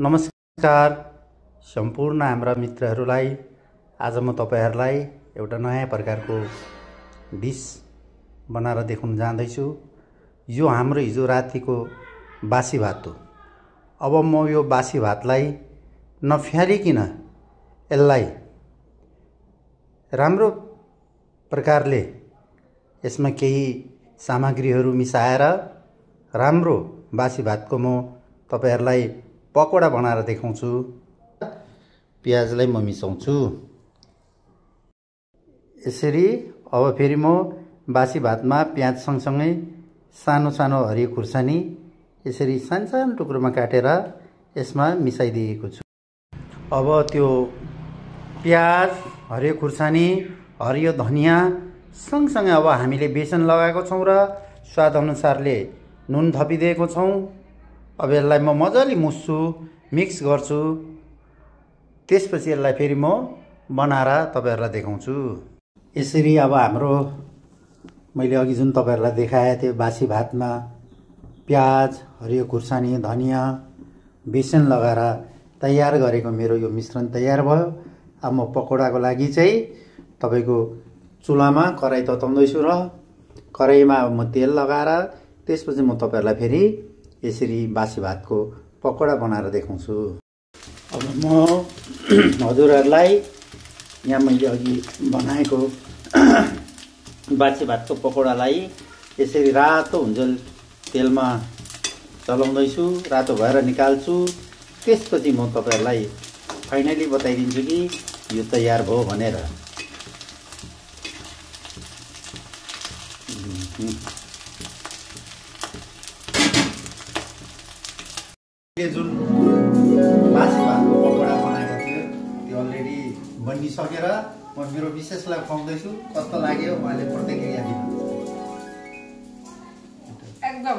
नमस्कार सम्पूर्ण हाम्रा मित्रहरूलाई। आज म तपाईहरुलाई एउटा नयाँ प्रकारको डिश बनाएर देखाउन जाँदैछु। यो हाम्रो हिजो रातिको बासी भात हो। अब म यो बासी भातलाई नफ्यालिकिन यसलाई राम्रो प्रकारले यसमा केही सामग्रीहरू मिसाएर राम्रो बासी भातको म तपाईहरुलाई पकोडा बनाएर देखाउँछु। प्याजलाई म मिसाउँछु। यसरी अब फेरि म बासी भातमा प्याज सँगसँगै सानो सानो हरियो खुर्सानी यसरी सानो टुक्रोमा काटेर यसमा मिसाइदिएको छु। अब त्यो प्याज, हरियो खुर्सानी, हरियो धनिया सँगसँगै अब हामीले बेसन लगाएको छौं र स्वाद अनुसारले नुन थपिदिएको छौं। अब यसलाई म मजाले मुस्छु, मिक्स गर्छु। त्यसपछि यसलाई फेरि म बनाएर तपाईहरुलाई देखाउँछु। यसरी अब हाम्रो मैले अघि जुन तपाईहरुलाई देखाए त्यो बासी भातमा प्याज, हरियो खुर्सानी, धनिया, बेसन लगाएर तयार गरेको मेरो यो मिश्रण तयार भयो। अब म पकोडाको लागि चाहिँ तपाईको चुलामा कराई तताउँदैछु र कराईमा अब म तेल लगाएर त्यसपछि म तपाईहरुलाई फेरि यसरी बासी भातको पकोडा बनाएर देखाउँछु। अब म हजुरहरुलाई यहाँ मैले अघि बनाएको बासी भातको पकोडालाई यसरी रातो हुन्जेल तेलमा चलाउँदैछु। रातो भएर निकाल्छु। त्यसपछि म तपाईहरुलाई फाइनली बताइदिन्छु कि यो तयार भयो भनेर। जुन बासी भातको पकोडा बनाएको थियो त्यो अलरेडी बनिसकेर म मेरो विशेषलाई खुवाउँदैछु। कस्तो लाग्यो उहाँले प्रतिक्रिया दिनु। एकदम